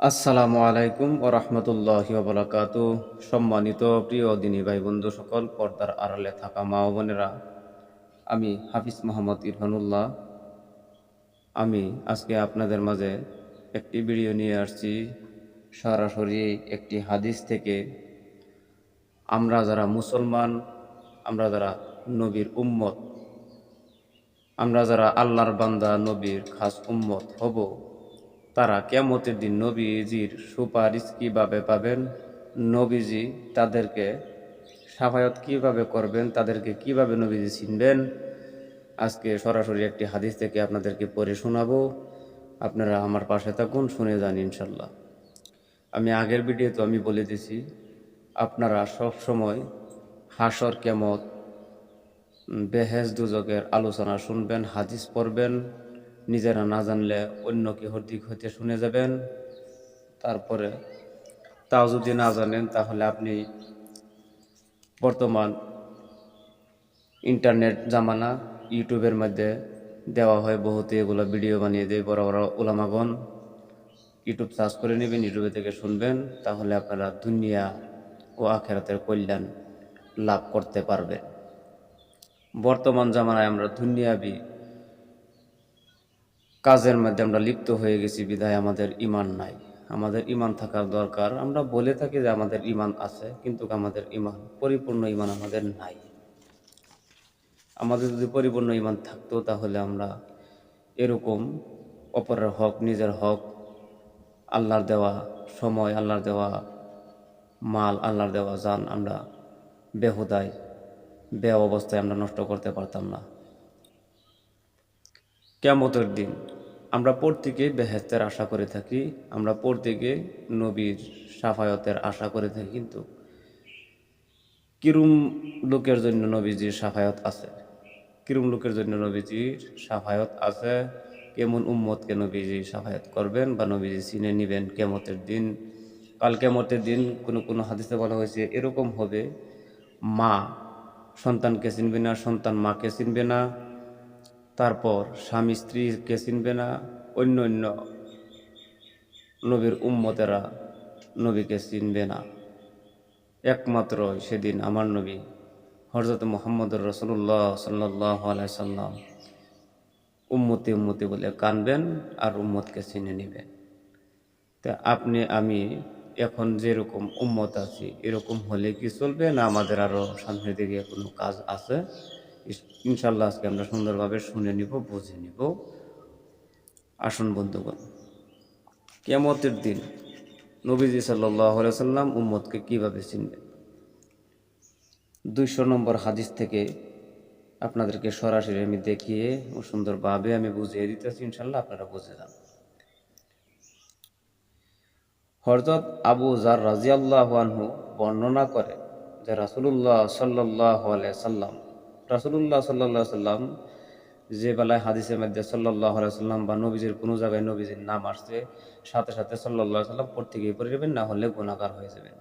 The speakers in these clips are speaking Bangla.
আসসালামু আলাইকুম ও রহমতুল্লাহি ওয়া বারাকাতুহু। সম্মানিত প্রিয় দিনী ভাই বন্ধু সকল, পর্দার আড়ালে থাকা মা ও বোনেরা, আমি হাফিজ মোহাম্মদ ইরফানুল্লাহ। আমি আজকে আপনাদের মাঝে একটি ভিডিও নিয়ে আসছি সরাসরি একটি হাদিস থেকে। আমরা যারা মুসলমান, আমরা যারা নবীর উম্মত, আমরা যারা আল্লাহর বান্দা নবীর খাস উম্মত হব, তারা কিয়ামতের দিন নবীজির সুপারিশ কিভাবে পাবেন, নবীজি তাদেরকে শাফায়াত কিভাবে করবেন, তাদেরকে কিভাবে নবীজি চিনবেন, আজকে সরাসরি একটি হাদিস থেকে আপনাদেরকে পড়ে শোনাবো। আপনারা আমার পাশে থাকুন, শুনে যান ইনশাল্লাহ। আমি আগের ভিডিওতে আমি বলে দিছি, আপনারা সব সময় হাসর কিয়ামত, বেহেশত দুজকের আলোচনা শুনবেন, হাদিস পড়বেন, নিজেরা না জানলে অন্য কেহর দিক হইতে শুনে যাবেন। তারপরে তাও যদি না জানেন, তাহলে আপনি বর্তমান ইন্টারনেট জামানা, ইউটিউবের মধ্যে দেওয়া হয় বহুতে, এগুলো ভিডিও বানিয়ে দেয় বড় বড় উলামাগণ। ইউটিউব সার্চ করে নেবেন, ইউটিউবে থেকে শুনবেন, তাহলে আপনারা দুনিয়া ও আখিরাতের কল্যাণ লাভ করতে পারবেন। বর্তমান জামানায় আমরা দুনিয়াবি কাজের মধ্যে আমরা লিপ্ত হয়ে গেছি, বিধায় আমাদের ঈমান নাই। আমাদের ঈমান থাকার দরকার। আমরা বলে থাকি যে আমাদের ঈমান আছে, কিন্তু আমাদের ঈমান, পরিপূর্ণ ঈমান আমাদের নাই। আমাদের যদি পরিপূর্ণ ঈমান থাকতো, তাহলে আমরা এরকম অপরের হক, নিজের হক, আল্লাহর দেওয়া সময়, আল্লাহর দেওয়া মাল, আল্লাহর দেওয়া জান আমরা বেহুদায়, অবস্থায় আমরা নষ্ট করতে পারতাম না। কিয়ামতের দিন আমরা প্রত্যেকে বেহেশতের আশা করে থাকি, আমরা প্রত্যেকে নবীর শাফায়াতের আশা করে থাকি, কিন্তু কিরম লোকের জন্য নবীজির শাফায়াত আছে, কিরম লোকের জন্য নবীজির শাফায়াত আছে, কেমন উম্মতকে নবীজি শাফায়াত করবেন বা নবীজি চিনে নেবেন কিয়ামতের দিন। কাল কিয়ামতের দিন কোনো হাদিসে বলা হয়েছে এরকম হবে, মা সন্তানকে চিনবে না, সন্তান মাকে চিনবে না, তারপর স্বামী স্ত্রীকে চিনবে না, অন্য অন্য নবীর উম্মতেরা নবীকে চিনবে না। একমাত্র সেদিন আমার নবী হযরত মুহাম্মদুর রাসূলুল্লাহ সাল্লাল্লাহু আলাইহি সাল্লাম উম্মতি উম্মতি বলে কানবেন আর উম্মতকে চিনে নেবেন। তা আপনি আমি এখন যেরকম উম্মত আছি, এরকম হলে কি চলবে, না আমাদের আরও সামনের দিকে কোনো কাজ আছে? ইনশাল্লাহ আজকে আমরা সুন্দরভাবে শুনে নিব, বুঝে নিব। আসুন বন্ধুগণ, কিয়ামতের দিন নবীজি সাল্লাল্লাহু আলাইহি সাল্লাম উম্মতকে কিভাবে চিনবেন, 200 নম্বর হাদিস থেকে আপনাদেরকে সরাসরি আমি দেখিয়ে ও সুন্দরভাবে আমি বুঝিয়ে দিতেছি, ইনশাল্লাহ আপনারা বুঝে যান। হযরত আবু যার রাদিয়াল্লাহু আনহু বর্ণনা করে যে রাসূলুল্লাহ সাল্লাল্লাহু আলাইহি সাল্লাম, রাসূলুল্লাহ সাল্লাল্লাহু আলাইহি সাল্লাম যে বেলায় হাদিসের মধ্যে সাল্লাল্লাহু আলাইহি সাল্লাম বা নবীজির কোনো জায়গায় নবীজির নাম আসছে, সাথে সাথে সাল্লাল্লাহু আলাইহি সাল্লাম প্রত্যেকেই পড়ে যাবেন, না হলে গুনাহগার হয়ে যাবেন।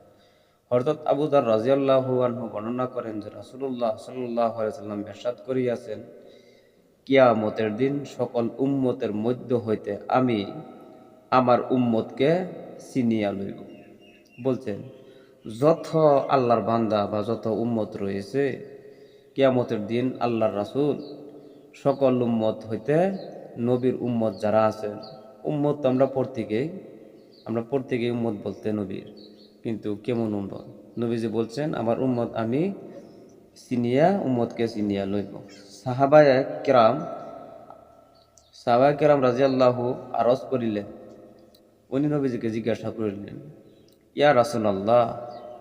হযরত আবু যার রাদিয়াল্লাহু আনহু বর্ণনা করেন যে রাসূলুল্লাহ সাল্লাল্লাহু আলাইহি সাল্লাম ইরশাদ করিয়াছেন, কিয়ামতের দিন সকল উম্মতের মধ্য হইতে আমি আমার উম্মতকে চিনিয়া লইব। বলছেন, যত আল্লাহর বান্দা বা যত উম্মত রয়েছে, কিয়ামতের দিন আল্লাহর রাসূল সকল উম্মত হইতে নবীর উম্মত যারা আছেন, উম্মত আমরা প্রত্যেকেই উম্মত বলতে নবীর, কিন্তু কেমন উম্মত? নবীজি বলছেন, আমার উম্মত আমি উম্মতকে চিনিয়া লইব। সাহাবায়ে কেরাম রাদিয়াল্লাহু আরজ করিলেন, উনি নবীজিকে জিজ্ঞাসা করিলেন, ইয়া রাসূলুল্লাহ,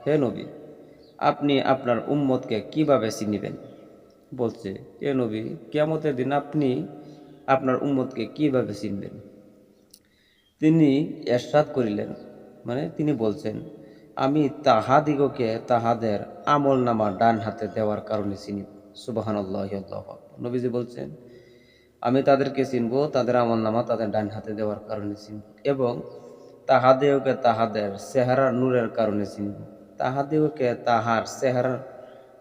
হে নবী, আপনি আপনার উম্মতকে কিভাবে চিনিবেন? বলছে, এ নবী, কিয়ামতের দিন আপনি আপনার উম্মতকে কিভাবে চিনবেন? তিনি ইরশাদ করিলেন, মানে তিনি বলছেন, আমি তাহাদিগকে তাহাদের আমলনামা ডান হাতে দেওয়ার কারণে চিনিব। সুবহানাল্লাহি আল্লাহু আকবার। নবীজি বলছেন, আমি তাদেরকে চিনব তাদের আমলনামা তাদের ডান হাতে দেওয়ার কারণে চিনব, এবং তাহাদিগকে তাহাদের চেহারার নূরের কারণে চিনব। তাহাদিগকে তাহার চেহারার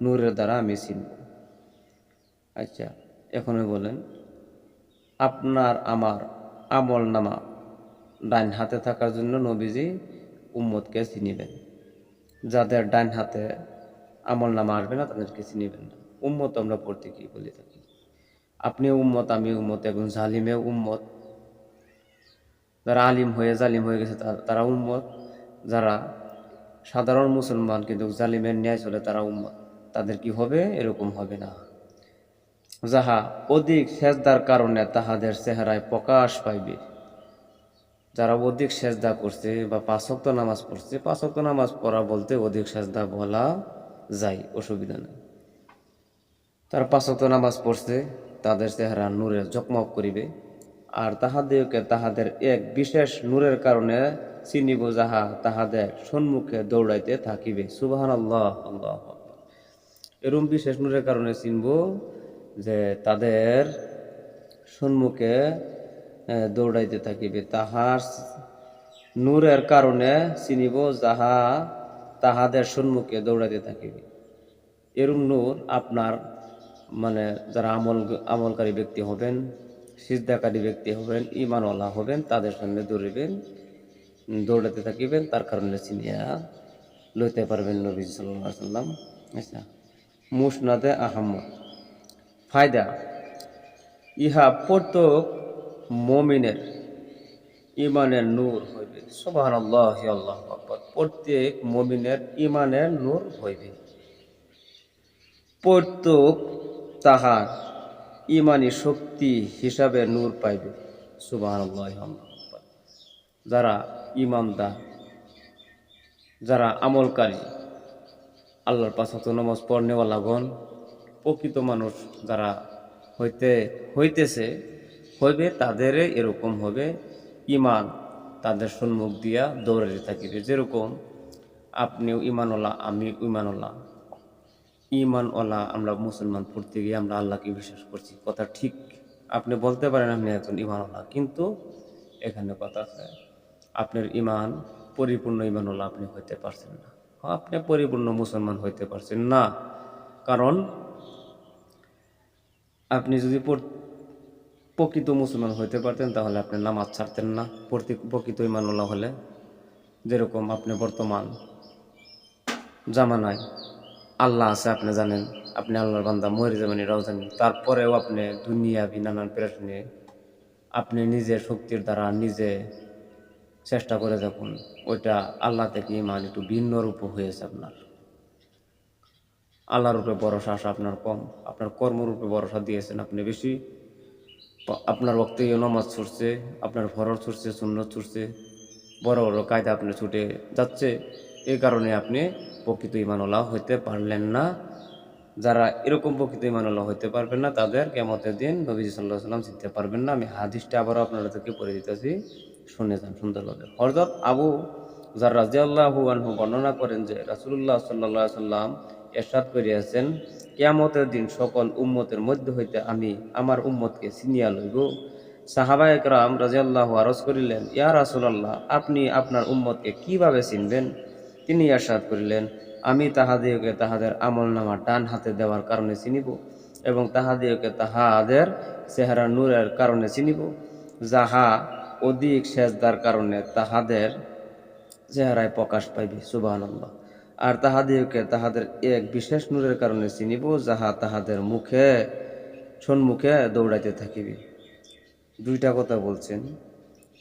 নূরের দ্বারা আমি চিনব। আচ্ছা, এখন বলেন, আপনার আমার আমলনামা ডান হাতে থাকার জন্য নবীজি উম্মতকে চিনিবেন। যাদের ডান হাতে আমল নামা আসবে না তাদেরকে চিনিবেন না। উম্মত আমরা পড়তে কি বলে থাকি, আপনি উম্মত, আমি উম্মত, এবং জালিমে উম্মত। যারা আলিম হয়ে জালিম হয়ে গেছে তারা উম্মত, যারা সাধারণ মুসলমান কিন্তু জালিমের ন্যায় চলে তারা উম্মত। তাদের কি হবে? এরকম হবে না। যাহা অধিক সেজদার কারণে তাহাদের চেহারায় প্রকাশ পাইবে। যারা অধিক সেজদা করছে বা 5 ওয়াক্ত নামাজ পড়ছে, 5 ওয়াক্ত নামাজ পড়া বলতে অধিক সেজদা বলা যায়, অসুবিধা নেই। তারা 5 ওয়াক্ত নামাজ পড়ছে, তাদের চেহারা নূরে ঝকমক করিবে। আর তাহাদেরকে তাহাদের এক বিশেষ নূরের কারণে চিনিব, যাহা তাহাদের সম্মুখে দৌড়াইতে থাকিবে। সুবহানাল্লাহ, আল্লাহু আকবার। এরম বিশেষ নূরের কারণে চিনব যে তাদের সম্মুখে দৌড়াইতে থাকিবে। তাহার নূরের কারণে চিনিব, যাহা তাহাদের সম্মুখে দৌড়াইতে থাকিবে। এরম নূর আপনার মানে যারা আমলকারী ব্যক্তি হবেন, সিজদাকারী ব্যক্তি হবেন, ঈমানওয়ালা হবেন, তাদের সামনে দৌড়াতে থাকিবেন, তার কারণে চিনিয়া লইতে পারবেন নবী সাল্লাল্লাহু আলাইহি ওয়াসাল্লাম। আচ্ছা, মুসনাদে আহমদ। ফায়দা: ইহা প্রত্যেক মুমিনের ঈমানের নূর হইবে। সুবহানাল্লাহ, আল্লাহু আকবার। প্রত্যেক মুমিনের ঈমানের নূর হইবে। প্রত্যেক তাহার ঈমানী শক্তি হিসাবে নূর পাইবে। সুবহানাল্লাহ, আল্লাহু আকবার। যারা ঈমানদার, যারা আমলকারী, আল্লাহর 5 ওয়াক্ত নামাজ পড়নেওয়ালাগণ, প্রকৃত মানুষ যারা হইবে, তাদের এরকম হবে। ঈমান তাদের সম্মুখ দিয়া দৌড়াতে থাকিবে। যেরকম আপনিও ঈমানওয়ালা, আমি ঈমানওয়ালা, আমরা মুসলমান পড়তে গিয়ে আমরা আল্লাহকে বিশ্বাস করছি, কথা ঠিক। আপনি বলতে পারেন আপনি একজন ঈমানওয়ালা, কিন্তু এখানে কথা আছে আপনার ঈমান পরিপূর্ণ ঈমানওয়ালা আপনি হইতে পারছেন না। আপনি পরিপূর্ণ মুসলমান হইতে পারছেন না, কারণ আপনি যদি প্রকৃত মুসলমান হইতে পারতেন তাহলে আপনি নামাজ ছাড়তেন না, প্রকৃত ঈমানওয়ালা হলে। যেরকম আপনি বর্তমান জামানায় আল্লাহ আছে, আপনি জানেন, আপনি আল্লাহর বান্দা, মরে যাবেন এটাও জানেন, তারপরেও আপনি দুনিয়াবি নানান পেরেশানি আপনি নিজের শক্তির দ্বারা নিজে চেষ্টা করে দেখুন, ওইটা আল্লাহ থেকে ঈমান একটু ভিন্ন রূপ হয়েছে। আপনার আল্লাহর উপরে ভরসা আসা আপনার কম, আপনার কর্মরূপে ভরসা দিয়েছেন আপনি বেশি। আপনার ওয়াক্তে নামাজ ছুটছে, আপনার ফরজ ছুটছে, সুন্নত ছুটছে, বড় বড় কায়দা আপনি ছুটে যাচ্ছে। এই কারণে আপনি প্রকৃত ঈমানওয়ালা হইতে পারলেন না। যারা এরকম প্রকৃত ঈমানওয়ালা হইতে পারবেন না, তাদের কিয়ামতের দিন নবীজি সাল্লাল্লাহু আলাইহি ওয়াসাল্লাম চিনতে পারবেন না। আমি হাদিসটা আবারও আপনাদেরকে পড়ে দিতেছি, শুনে যান সুন্দরভাবে। হযরত আবু যার রাদিয়াল্লাহু আনহু বর্ণনা করেন যে রাসূলুল্লাহ সাল্লাল্লাহু আলাইহি ওয়াসাল্লাম ইরশাদ করিয়াছেন, কিয়ামতের দিন সকল উম্মতের মধ্য হইতে আমি আমার উম্মতকে চিনিয়া লইব। সাহাবায়ে কেরাম রাদিয়াল্লাহু আরজ করিলেন, ইয়া রাসূলুল্লাহ, আপনি আপনার উম্মতকে কিভাবে চিনবেন? তিনি ইরশাদ করিলেন, আমি তাহাদিগকে তাহাদের আমলনামা ডান হাতে দেওয়ার কারণে চিনিব, এবং তাহাদিগকে তাহাদের চেহারা নূরের কারণে চিনিব, যাহা অধিক সেজদার কারণে তাহাদের চেহারায় প্রকাশ পাইবে। সুবহানাল্লাহ। আর তাহাদিগকে তাহাদের এক বিশেষ নূরের কারণে চিনিব, যাহা তাহাদের সম্মুখে দৌড়াইতে থাকিবে। দুইটা কথা বলছেন।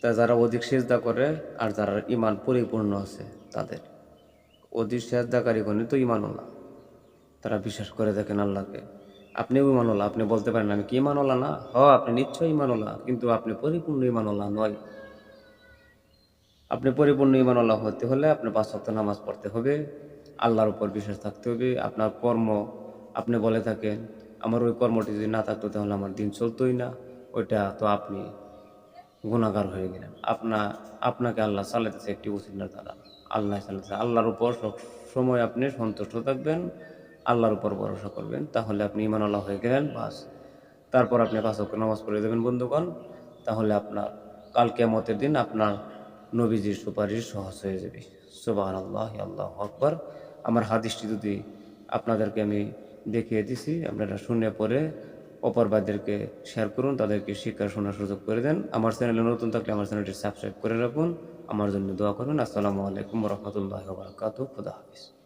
তা যারা অধিক সেজদা করে আর যারা ঈমান পরিপূর্ণ আছে, তাদের অধিক সেজদাকারীগণই তো ঈমানওয়ালা, তারা বিশ্বাস করে দেখেন আল্লাহকে। আপনিও ঈমানওয়ালা, আপনি বলতে পারেন আমি কি ঈমানওয়ালা না? আপনি নিশ্চয়ই ঈমানওয়ালা, কিন্তু আপনি পরিপূর্ণ ঈমানওয়ালা নয়। আপনি পরিপূর্ণ ঈমানওয়ালা হতে হলে আপনি 5 ওয়াক্ত নামাজ পড়তে হবে, আল্লাহর উপর বিশ্বাস থাকতে হবে। আপনার কর্ম, আপনি বলে থাকেন আমার ওই কর্মটি যদি না থাকতো তাহলে আমার দিন চলতোই না, ওইটা তো আপনি গুনাহগার হয়ে গেলেন। আপনাকে আল্লাহ চালাতেছে একটি ওসিলার দ্বারা, আল্লাহ চালাতেছে। আল্লাহর উপর সব সময় আপনি সন্তুষ্ট থাকবেন, আল্লাহর উপর ভরসা করবেন, তাহলে আপনি ঈমানওয়ালা হয়ে গেলেন, বাস। তারপর আপনি 5 ওয়াক্ত নামাজ পড়ে দেবেন বন্ধুগণ, তাহলে আপনার কাল কিয়ামতের দিন আপনার নবীজির সুপারিশ সহজ হয়ে যাবে। সুবহানাল্লাহ, আল্লাহু আকবার। আমার হাদিসটি যদি আপনাদেরকে আমি দেখিয়ে দিছি, আপনারা শুনে পরে অপর ভাইদেরকে শেয়ার করুন, তাদেরকে শিক্ষা শোনার সুযোগ করে দেন। আমার চ্যানেলে নতুন থাকলে আমার চ্যানেলটি সাবস্ক্রাইব করে রাখুন। আমার জন্য দোয়া করুন। আসসালামু আলাইকুম রহমতুল্লাহ বারাকাতু। খুদা হাফিজ।